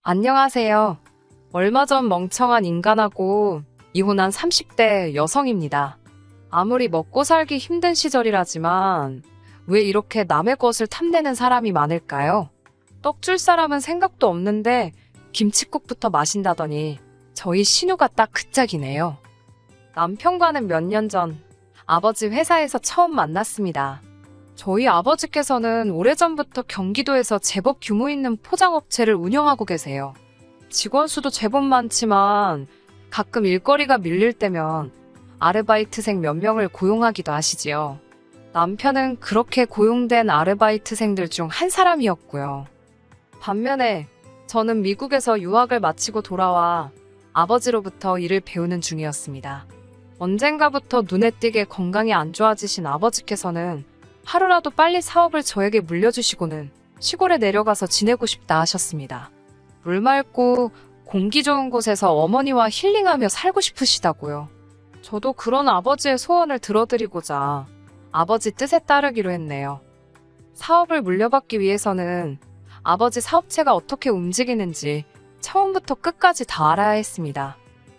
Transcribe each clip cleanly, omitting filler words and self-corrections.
안녕하세요. 얼마 전 멍청한 인간하고 이혼한 30대 여성입니다. 아무리 먹고 살기 힘든 시절이라지만 왜 이렇게 남의 것을 탐내는 사람이 많을까요? 떡 줄 사람은 생각도 없는데 김칫국부터 마신다더니 저희 신우가 딱 그 짝이네요. 남편과는 몇 년 전 아버지 회사에서 처음 만났습니다. 저희 아버지께서는 오래전부터 경기도에서 제법 규모 있는 포장업체를 운영하고 계세요. 직원 수도 제법 많지만 가끔 일거리가 밀릴 때면 아르바이트생 몇 명을 고용하기도 하시지요. 남편은 그렇게 고용된 아르바이트생들 중 한 사람이었고요. 반면에 저는 미국에서 유학을 마치고 돌아와 아버지로부터 일을 배우는 중이었습니다. 언젠가부터 눈에 띄게 건강이 안 좋아지신 아버지께서는 하루라도 빨리 사업을 저에게 물려주시고는 시골에 내려가서 지내고 싶다 하셨습니다. 물 맑고 공기 좋은 곳에서 어머니와 힐링하며 살고 싶으시다고요. 저도 그런 아버지의 소원을 들어드리고자 아버지 뜻에 따르기로 했네요. 사업을 물려받기 위해서는 아버지 사업체가 어떻게 움직이는지 처음부터 끝까지 다 알아야 했습니다.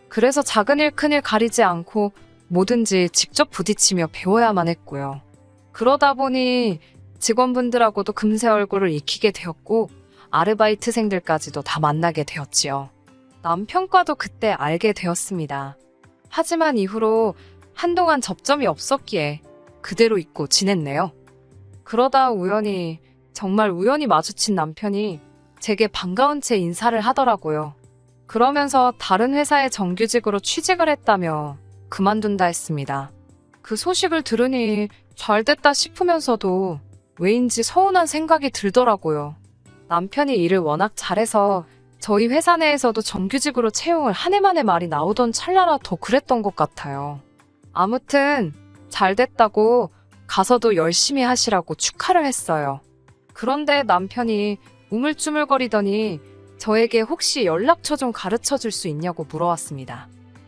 그래서 작은 일 큰 일 가리지 않고 뭐든지 직접 부딪히며 배워야만 했고요. 그러다 보니 직원분들하고도 금세 얼굴을 익히게 되었고 아르바이트생들까지도 다 만나게 되었지요. 남편과도 그때 알게 되었습니다. 하지만 이후로 한동안 접점이 없었기에 그대로 잊고 지냈네요. 그러다 정말 우연히 마주친 남편이 제게 반가운 채 인사를 하더라고요. 그러면서 다른 회사에 정규직으로 취직을 했다며 그만둔다 했습니다. 그 소식을 들으니 잘됐다 싶으면서도 왜인지 서운한 생각이 들더라고요. 남편이 일을 워낙 잘해서 저희 회사 내에서도 정규직으로 채용을 한 해 만에 말이 나오던 찰나라 더 그랬던 것 같아요. 아무튼 잘됐다고 가서도 열심히 하시라고 축하를 했어요. 그런데 남편이 우물쭈물거리더니 저에게 혹시 연락처 좀 가르쳐 줄 수 있냐고 물어왔습니다.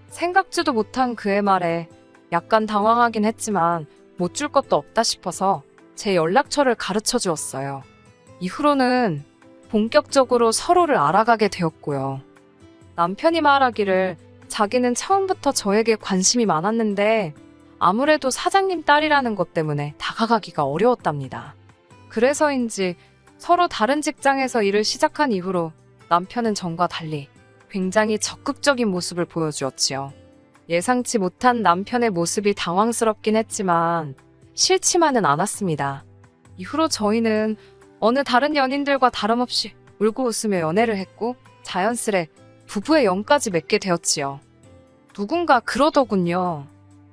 생각지도 못한 그의 말에 약간 당황하긴 했지만 못 줄 것도 없다 싶어서 제 연락처를 가르쳐 주었어요. 이후로는 본격적으로 서로를 알아가게 되었고요. 남편이 말하기를 자기는 처음부터 저에게 관심이 많았는데 아무래도 사장님 딸이라는 것 때문에 다가가기가 어려웠답니다. 그래서인지 서로 다른 직장에서 일을 시작한 이후로 남편은 전과 달리 굉장히 적극적인 모습을 보여주었지요. 예상치 못한 남편의 모습이 당황스럽긴 했지만 싫지만은 않았습니다. 이후로 저희는 어느 다른 연인들과 다름없이 울고 웃으며 연애를 했고 자연스레 부부의 영까지 맺게 되었지요. 누군가 그러더군요.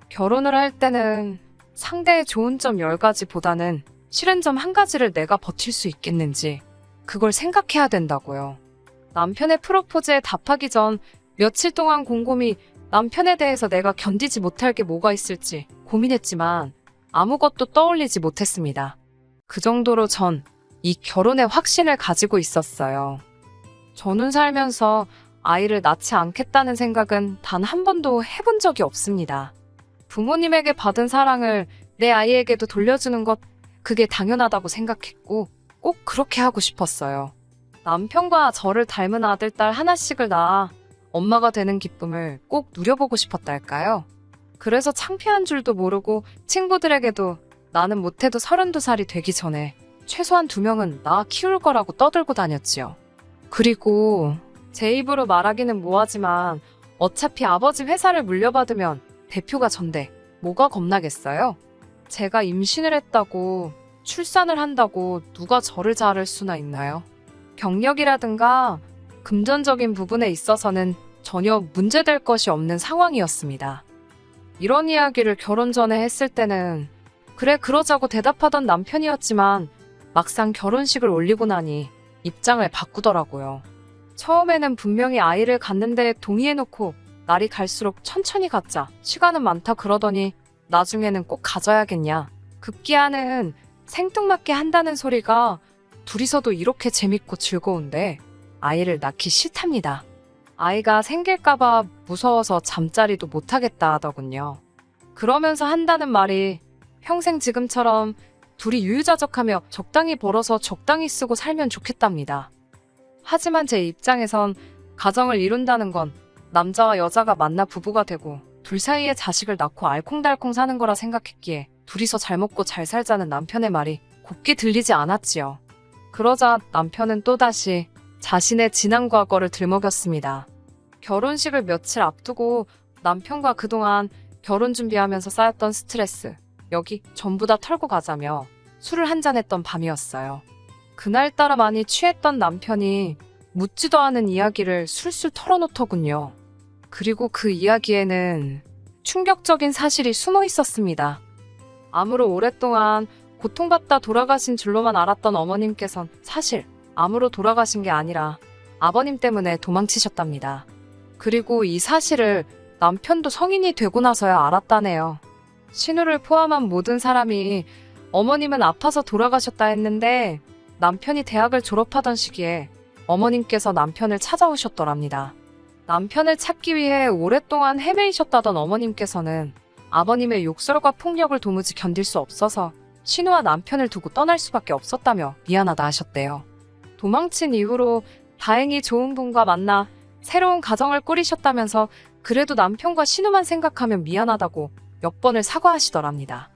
결혼을 할 때는 상대의 좋은 점 10가지보다는 싫은 점 1가지를 내가 버틸 수 있겠는지 그걸 생각해야 된다고요. 남편의 프로포즈에 답하기 전 며칠 동안 곰곰이 남편에 대해서 내가 견디지 못할 게 뭐가 있을지 고민했지만 아무것도 떠올리지 못했습니다. 그 정도로 전 이 결혼에 확신을 가지고 있었어요. 저는 살면서 아이를 낳지 않겠다는 생각은 단 한 번도 해본 적이 없습니다. 부모님에게 받은 사랑을 내 아이에게도 돌려주는 것, 그게 당연하다고 생각했고 꼭 그렇게 하고 싶었어요. 남편과 저를 닮은 아들, 딸 하나씩을 낳아 엄마가 되는 기쁨을 꼭 누려보고 싶었달까요? 그래서 창피한 줄도 모르고 친구들에게도 나는 못해도 32살이 되기 전에 최소한 2명은 낳아 키울 거라고 떠들고 다녔지요. 그리고 제 입으로 말하기는 뭐하지만 어차피 아버지 회사를 물려받으면 대표가 전데 뭐가 겁나겠어요? 제가 임신을 했다고 출산을 한다고 누가 저를 자를 수나 있나요? 경력이라든가 금전적인 부분에 있어서는 전혀 문제될 것이 없는 상황이었습니다. 이런 이야기를 결혼 전에 했을 때는 그래 그러자고 대답하던 남편이었지만 막상 결혼식을 올리고 나니 입장을 바꾸더라고요. 처음에는 분명히 아이를 갖는 데 동의해놓고 날이 갈수록 천천히 갖자, 시간은 많다 그러더니 나중에는 꼭 가져야겠냐, 급기야는 생뚱맞게 한다는 소리가 둘이서도 이렇게 재밌고 즐거운데 아이를 낳기 싫답니다. 아이가 생길까봐 무서워서 잠자리도 못하겠다 하더군요. 그러면서 한다는 말이 평생 지금처럼 둘이 유유자적하며 적당히 벌어서 적당히 쓰고 살면 좋겠답니다. 하지만 제 입장에선 가정을 이룬다는 건 남자와 여자가 만나 부부가 되고 둘 사이에 자식을 낳고 알콩달콩 사는 거라 생각했기에 둘이서 잘 먹고 잘 살자는 남편의 말이 곱게 들리지 않았지요. 그러자 남편은 또다시 자신의 지난 과거를 들먹였습니다. 결혼식을 며칠 앞두고 남편과 그동안 결혼 준비하면서 쌓였던 스트레스, 여기 전부 다 털고 가자며 술을 한잔 했던 밤이었어요. 그날따라 많이 취했던 남편이 묻지도 않은 이야기를 술술 털어놓더군요. 그리고 그 이야기에는 충격적인 사실이 숨어 있었습니다. 암으로 오랫동안 고통받다 돌아가신 줄로만 알았던 어머님께선 사실 암으로 돌아가신 게 아니라 아버님 때문에 도망치셨답니다. 그리고 이 사실을 남편도 성인이 되고 나서야 알았다네요. 신우를 포함한 모든 사람이 어머님은 아파서 돌아가셨다 했는데 남편이 대학을 졸업하던 시기에 어머님께서 남편을 찾아오셨더랍니다. 남편을 찾기 위해 오랫동안 헤매이셨다던 어머님께서는 아버님의 욕설과 폭력을 도무지 견딜 수 없어서 신우와 남편을 두고 떠날 수밖에 없었다며 미안하다 하셨대요. 도망친 이후로 다행히 좋은 분과 만나 새로운 가정을 꾸리셨다면서 그래도 남편과 신우만 생각하면 미안하다고 몇 번을 사과하시더랍니다.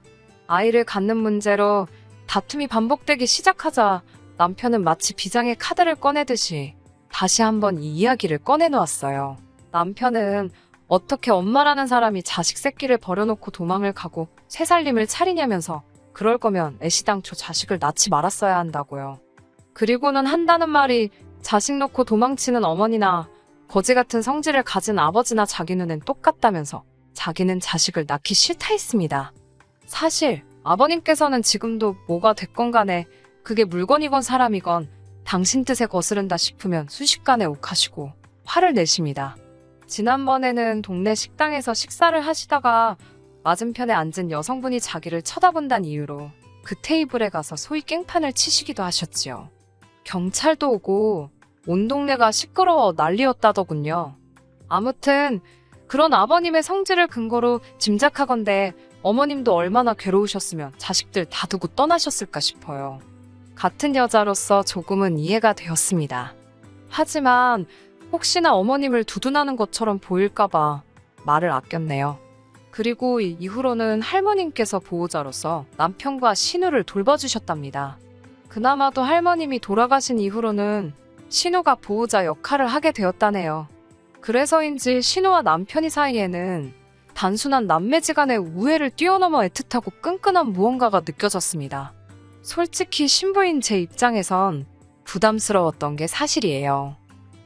아이를 갖는 문제로 다툼이 반복되기 시작하자 남편은 마치 비장의 카드를 꺼내듯이 다시 한번 이 이야기를 꺼내놓았어요. 남편은 어떻게 엄마라는 사람이 자식 새끼를 버려놓고 도망을 가고 새 살림을 차리냐면서 그럴 거면 애시당초 자식을 낳지 말았어야 한다고요. 그리고는 한다는 말이 자식 놓고 도망치는 어머니나 거지 같은 성질을 가진 아버지나 자기 눈엔 똑같다면서 자기는 자식을 낳기 싫다 했습니다. 사실 아버님께서는 지금도 뭐가 됐건 간에 그게 물건이건 사람이건 당신 뜻에 거스른다 싶으면 순식간에 욱하시고 화를 내십니다. 지난번에는 동네 식당에서 식사를 하시다가 맞은편에 앉은 여성분이 자기를 쳐다본다는 이유로 그 테이블에 가서 소위 깽판을 치시기도 하셨지요. 경찰도 오고 온 동네가 시끄러워 난리였다더군요. 아무튼 그런 아버님의 성질을 근거로 짐작하건대 어머님도 얼마나 괴로우셨으면 자식들 다 두고 떠나셨을까 싶어요. 같은 여자로서 조금은 이해가 되었습니다. 하지만 혹시나 어머님을 두둔하는 것처럼 보일까봐 말을 아꼈네요. 그리고 이후로는 할머님께서 보호자로서 남편과 신우를 돌봐주셨답니다. 그나마도 할머님이 돌아가신 이후로는 신우가 보호자 역할을 하게 되었다네요. 그래서인지 신우와 남편이 사이에는 단순한 남매지간의 우애를 뛰어넘어 애틋하고 끈끈한 무언가가 느껴졌습니다. 솔직히 신부인 제 입장에선 부담스러웠던 게 사실이에요.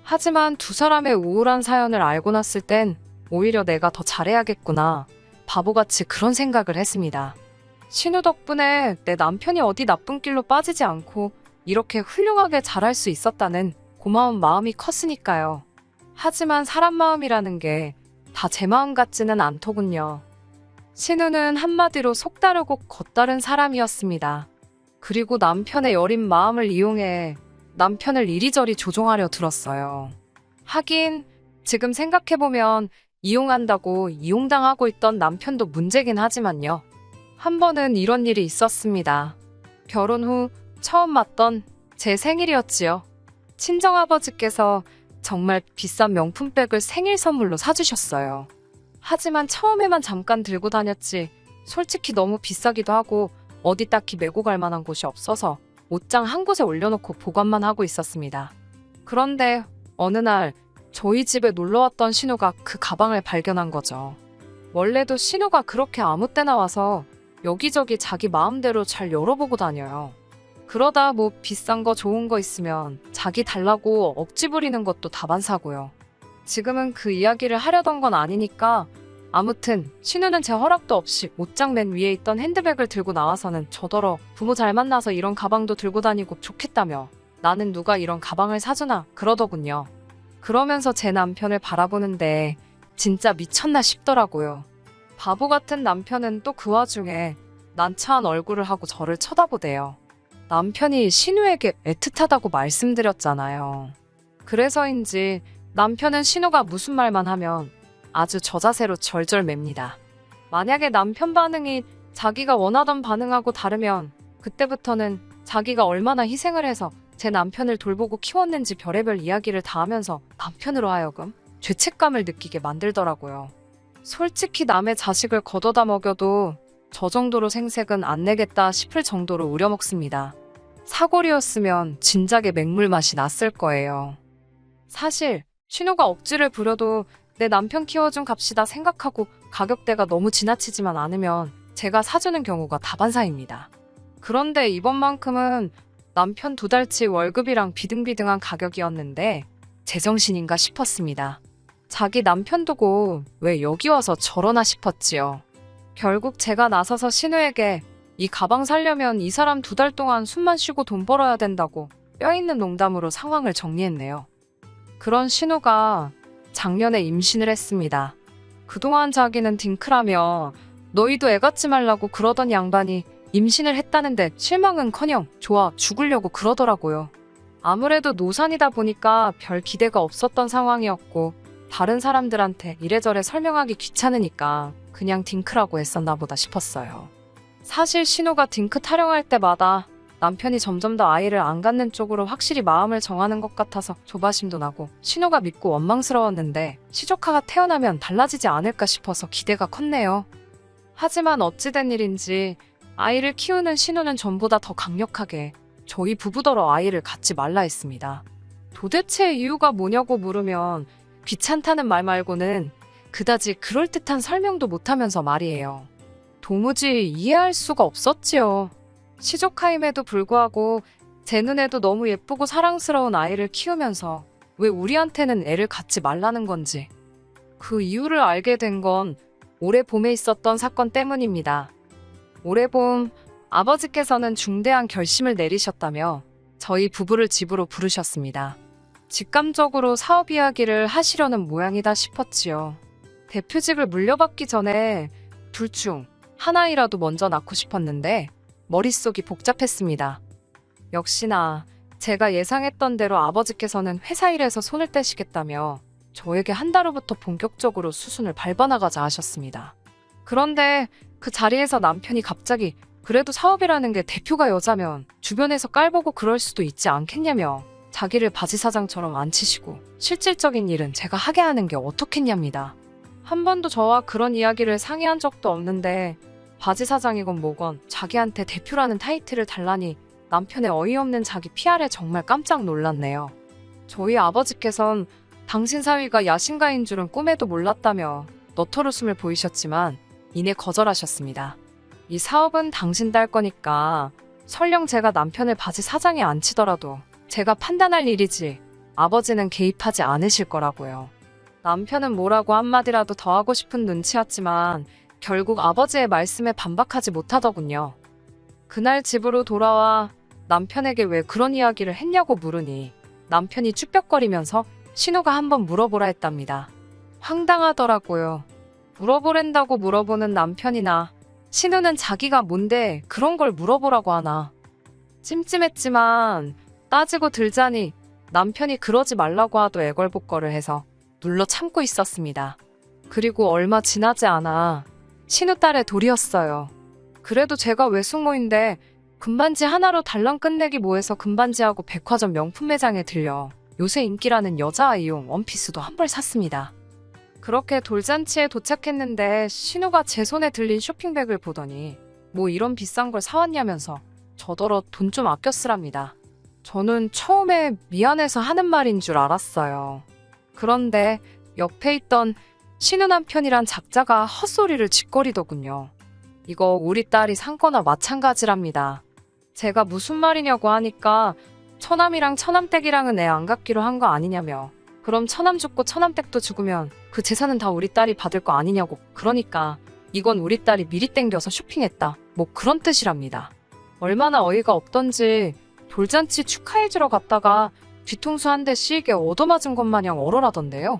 하지만 두 사람의 우울한 사연을 알고 났을 땐 오히려 내가 더 잘해야겠구나, 바보같이 그런 생각을 했습니다. 신우 덕분에 내 남편이 어디 나쁜 길로 빠지지 않고 이렇게 훌륭하게 자랄 수 있었다는 고마운 마음이 컸으니까요. 하지만 사람 마음이라는 게 다 제 마음 같지는 않더군요. 신우는 한마디로 속다르고 겉다른 사람이었습니다. 그리고 남편의 여린 마음을 이용해 남편을 이리저리 조종하려 들었어요. 하긴 지금 생각해보면 이용한다고 이용당하고 있던 남편도 문제긴 하지만요. 한 번은 이런 일이 있었습니다. 결혼 후 처음 맞던 제 생일이었지요. 친정아버지께서 정말 비싼 명품백을 생일 선물로 사주셨어요. 하지만 처음에만 잠깐 들고 다녔지 솔직히 너무 비싸기도 하고 어디 딱히 메고 갈 만한 곳이 없어서 옷장 한 곳에 올려놓고 보관만 하고 있었습니다. 그런데 어느 날 저희 집에 놀러왔던 신우가 그 가방을 발견한 거죠. 원래도 신우가 그렇게 아무 때나 와서 여기저기 자기 마음대로 잘 열어보고 다녀요. 그러다 뭐 비싼 거 좋은 거 있으면 자기 달라고 억지 부리는 것도 다반사고요. 지금은 그 이야기를 하려던 건 아니니까 아무튼 신우는 제 허락도 없이 옷장 맨 위에 있던 핸드백을 들고 나와서는 저더러 부모 잘 만나서 이런 가방도 들고 다니고 좋겠다며 나는 누가 이런 가방을 사주나 그러더군요. 그러면서 제 남편을 바라보는데 진짜 미쳤나 싶더라고요. 바보 같은 남편은 또 그 와중에 난처한 얼굴을 하고 저를 쳐다보대요. 남편이 신우에게 애틋하다고 말씀드렸잖아요. 그래서인지 남편은 신우가 무슨 말만 하면 아주 저자세로 절절맵니다. 만약에 남편 반응이 자기가 원하던 반응하고 다르면 그때부터는 자기가 얼마나 희생을 해서 제 남편을 돌보고 키웠는지 별의별 이야기를 다 하면서 남편으로 하여금 죄책감을 느끼게 만들더라고요. 솔직히 남의 자식을 걷어다 먹여도 저 정도로 생색은 안 내겠다 싶을 정도로 우려먹습니다. 사골이었으면 진작에 맹물 맛이 났을 거예요. 사실 신우가 억지를 부려도 내 남편 키워준 값이다 생각하고 가격대가 너무 지나치지만 않으면 제가 사주는 경우가 다반사입니다. 그런데 이번만큼은 남편 2달치 월급이랑 비등비등한 가격이었는데 제정신인가 싶었습니다. 자기 남편 두고 왜 여기 와서 저러나 싶었지요. 결국 제가 나서서 신우에게 이 가방 살려면 이 사람 2달 동안 숨만 쉬고 돈 벌어야 된다고 뼈있는 농담으로 상황을 정리했네요. 그런 신우가 작년에 임신을 했습니다. 그동안 자기는 딩크라며 너희도 애 갖지 말라고 그러던 양반이 임신을 했다는데 실망은커녕 좋아 죽으려고 그러더라고요. 아무래도 노산이다 보니까 별 기대가 없었던 상황이었고 다른 사람들한테 이래저래 설명하기 귀찮으니까 그냥 딩크라고 했었나 보다 싶었어요. 사실 신우가 딩크 타령할 때마다 남편이 점점 더 아이를 안 갖는 쪽으로 확실히 마음을 정하는 것 같아서 조바심도 나고 신우가 믿고 원망스러웠는데 시조카가 태어나면 달라지지 않을까 싶어서 기대가 컸네요. 하지만 어찌된 일인지 아이를 키우는 신우는 전보다 더 강력하게 저희 부부더러 아이를 갖지 말라 했습니다. 도대체 이유가 뭐냐고 물으면 귀찮다는 말 말고는 그다지 그럴듯한 설명도 못하면서 말이에요. 도무지 이해할 수가 없었지요. 시조카임에도 불구하고 제 눈에도 너무 예쁘고 사랑스러운 아이를 키우면서 왜 우리한테는 애를 갖지 말라는 건지 그 이유를 알게 된 건 올해 봄에 있었던 사건 때문입니다. 올해 봄 아버지께서는 중대한 결심을 내리셨다며 저희 부부를 집으로 부르셨습니다. 직감적으로 사업 이야기를 하시려는 모양이다 싶었지요. 대표직을 물려받기 전에 둘 중 하나이라도 먼저 낳고 싶었는데 머릿속이 복잡했습니다. 역시나 제가 예상했던 대로 아버지께서는 회사 일에서 손을 떼시겠다며 저에게 한 달 후부터 본격적으로 수순을 밟아나가자 하셨습니다. 그런데 그 자리에서 남편이 갑자기 그래도 사업이라는 게 대표가 여자면 주변에서 깔보고 그럴 수도 있지 않겠냐며 자기를 바지 사장처럼 앉히시고 실질적인 일은 제가 하게 하는 게 어떻겠냐입니다. 한 번도 저와 그런 이야기를 상의한 적도 없는데 바지 사장이건 뭐건 자기한테 대표라는 타이틀을 달라니 남편의 어이없는 자기 PR에 정말 깜짝 놀랐네요. 저희 아버지께선 당신 사위가 야신가인 줄은 꿈에도 몰랐다며 너털웃음을 보이셨지만 이내 거절하셨습니다. 이 사업은 당신 딸 거니까 설령 제가 남편을 바지 사장에 앉히더라도 제가 판단할 일이지 아버지는 개입하지 않으실 거라고요. 남편은 뭐라고 한마디라도 더 하고 싶은 눈치였지만 결국 아버지의 말씀에 반박하지 못하더군요. 그날 집으로 돌아와 남편에게 왜 그런 이야기를 했냐고 물으니 남편이 쭈뼛거리면서 신우가 한번 물어보라 했답니다. 황당하더라고요. 물어보랜다고 물어보는 남편이나 신우는 자기가 뭔데 그런 걸 물어보라고 하나. 찜찜했지만 따지고 들자니 남편이 그러지 말라고 하도 애걸복걸을 해서 눌러 참고 있었습니다. 그리고 얼마 지나지 않아 신우 딸의 돌이었어요. 그래도 제가 외숙모인데 금반지 하나로 달랑 끝내기 뭐해서 금반지하고 백화점 명품 매장에 들려 요새 인기라는 여자 아이용 원피스도 한 벌 샀습니다. 그렇게 돌잔치에 도착했는데 신우가 제 손에 들린 쇼핑백을 보더니 뭐 이런 비싼 걸 사왔냐면서 저더러 돈 좀 아껴 쓰랍니다. 저는 처음에 미안해서 하는 말인 줄 알았어요. 그런데 옆에 있던 신우 남편이란 작자가 헛소리를 짓거리더군요. 이거 우리 딸이 산 거나 마찬가지랍니다. 제가 무슨 말이냐고 하니까 처남이랑 처남댁이랑은 애 안 갖기로 한 거 아니냐며 그럼 처남 죽고 처남댁도 죽으면 그 재산은 다 우리 딸이 받을 거 아니냐고 그러니까 이건 우리 딸이 미리 땡겨서 쇼핑했다 뭐 그런 뜻이랍니다. 얼마나 어이가 없던지 돌잔치 축하해주러 갔다가 뒤통수 한 대 씌게 얻어맞은 것 마냥 얼얼하던데요.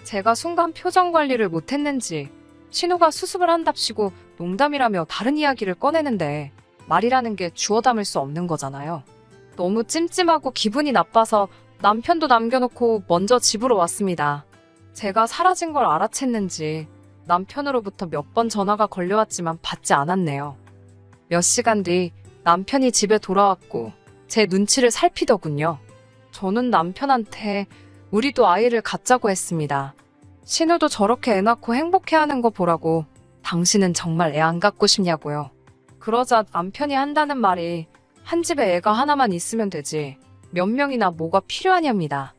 제가 순간 표정 관리를 못했는지 신우가 수습을 한답시고 농담이라며 다른 이야기를 꺼내는데 말이라는 게 주워 담을 수 없는 거잖아요. 너무 찜찜하고 기분이 나빠서 남편도 남겨놓고 먼저 집으로 왔습니다. 제가 사라진 걸 알아챘는지 남편으로부터 몇 번 전화가 걸려왔지만 받지 않았네요. 몇 시간 뒤 남편이 집에 돌아왔고 제 눈치를 살피더군요. 저는 남편한테 우리도 아이를 갖자고 했습니다. 신우도 저렇게 애 낳고 행복해하는 거 보라고 당신은 정말 애 안 갖고 싶냐고요. 그러자 남편이 한다는 말이 한 집에 애가 하나만 있으면 되지 몇 명이나 뭐가 필요하냐입니다.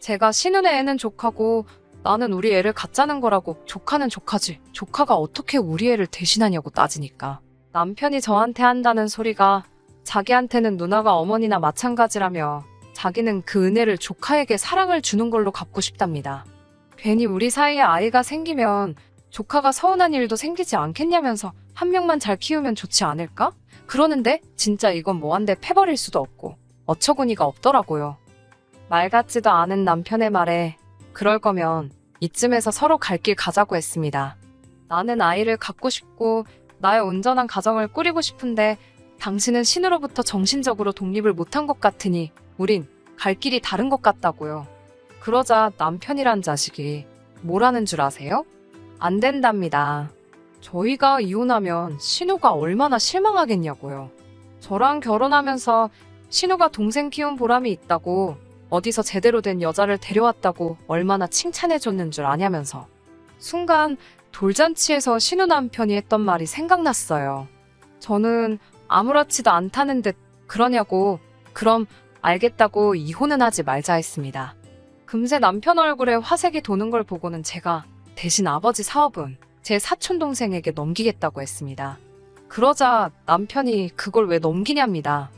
제가 신우네 애는 조카고 나는 우리 애를 갖자는 거라고 조카는 조카지 조카가 어떻게 우리 애를 대신하냐고 따지니까 남편이 저한테 한다는 소리가 자기한테는 누나가 어머니나 마찬가지라며 자기는 그 은혜를 조카에게 사랑을 주는 걸로 갚고 싶답니다. 괜히 우리 사이에 아이가 생기면 조카가 서운한 일도 생기지 않겠냐면서 한 명만 잘 키우면 좋지 않을까? 그러는데 진짜 이건 뭐한데 패버릴 수도 없고 어처구니가 없더라고요. 말 같지도 않은 남편의 말에 그럴 거면 이쯤에서 서로 갈 길 가자고 했습니다. 나는 아이를 갖고 싶고 나의 온전한 가정을 꾸리고 싶은데 당신은 신우로부터 정신적으로 독립을 못한 것 같으니 우린 갈 길이 다른 것 같다고요. 그러자 남편이란 자식이 뭐라는 줄 아세요? 안 된답니다. 저희가 이혼하면 신우가 얼마나 실망하겠냐고요. 저랑 결혼하면서 신우가 동생 키운 보람이 있다고 어디서 제대로 된 여자를 데려왔다고 얼마나 칭찬해줬는 줄 아냐면서 순간 돌잔치에서 신우 남편이 했던 말이 생각났어요. 저는 아무렇지도 않다는 듯 그러냐고 그럼 알겠다고 이혼은 하지 말자 했습니다. 금세 남편 얼굴에 화색이 도는 걸 보고는 제가 대신 아버지 사업은 제 사촌동생에게 넘기겠다고 했습니다. 그러자 남편이 그걸 왜 넘기냐입니다.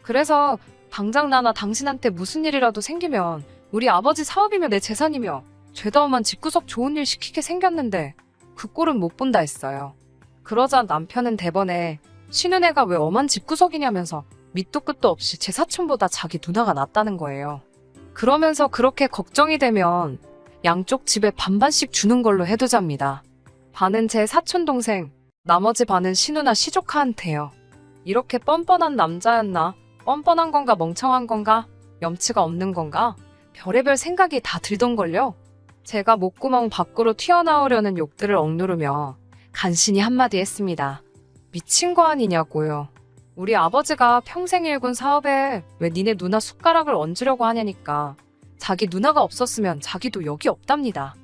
그래서 당장 나나 당신한테 무슨 일이라도 생기면 우리 아버지 사업이며 내 재산이며 죄다 엄한 집구석 좋은 일 시키게 생겼는데 그 꼴은 못 본다 했어요. 그러자 남편은 대번에 신은혜가 왜 엄한 집구석이냐면서 밑도 끝도 없이 제 사촌보다 자기 누나가 낫다는 거예요. 그러면서 그렇게 걱정이 되면 양쪽 집에 반반씩 주는 걸로 해두잡니다. 반은 제 사촌동생, 나머지 반은 신우나 시조카한테요. 이렇게 뻔뻔한 남자였나? 뻔뻔한 건가 멍청한 건가? 염치가 없는 건가? 별의별 생각이 다 들던걸요. 제가 목구멍 밖으로 튀어나오려는 욕들을 억누르며 간신히 한마디 했습니다. 미친 거 아니냐고요. 우리 아버지가 평생 일군 사업에 왜 니네 누나 숟가락을 얹으려고 하냐니까. 자기 누나가 없었으면 자기도 여기 없답니다.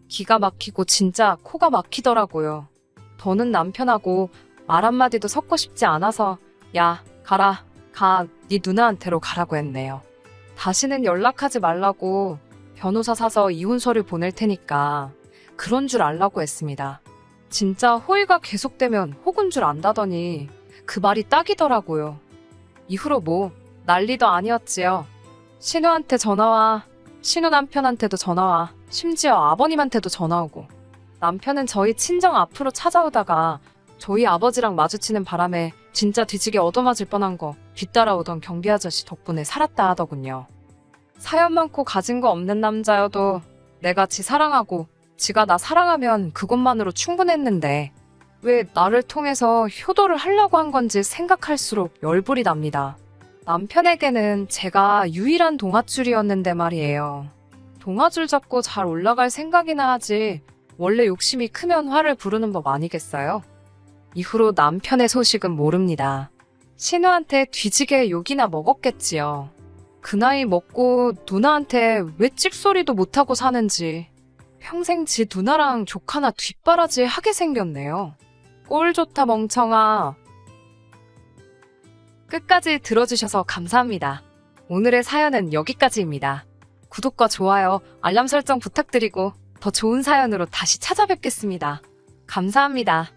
기가 막히고 진짜 코가 막히더라고요. 더는 남편하고 말 한마디도 섞고 싶지 않아서 야 가라 가 네 누나한테로 가라고 했네요. 다시는 연락하지 말라고 변호사 사서 이혼서를 보낼 테니까 그런 줄 알라고 했습니다. 진짜 호의가 계속되면 혹은 줄 안다더니 그 말이 딱이더라고요. 이후로 뭐 난리도 아니었지요. 신우한테 전화와, 신우 남편한테도 전화와, 심지어 아버님한테도 전화오고. 남편은 저희 친정 앞으로 찾아오다가 저희 아버지랑 마주치는 바람에 진짜 뒤지게 얻어맞을 뻔한 거 뒤따라오던 경비 아저씨 덕분에 살았다 하더군요. 사연 많고 가진 거 없는 남자여도 내가 지 사랑하고 지가 나 사랑하면 그것만으로 충분했는데 왜 나를 통해서 효도를 하려고 한 건지 생각할수록 열불이 납니다. 남편에게는 제가 유일한 동아줄이었는데 말이에요. 동아줄 잡고 잘 올라갈 생각이나 하지 원래 욕심이 크면 화를 부르는 법 아니겠어요? 이후로 남편의 소식은 모릅니다. 신우한테 뒤지게 욕이나 먹었겠지요. 그 나이 먹고 누나한테 왜 찍소리도 못하고 사는지 평생 지 누나랑 조카나 뒷바라지 하게 생겼네요. 꼴 좋다 멍청아. 끝까지 들어주셔서 감사합니다. 오늘의 사연은 여기까지입니다. 구독과 좋아요, 알람 설정 부탁드리고 더 좋은 사연으로 다시 찾아뵙겠습니다. 감사합니다.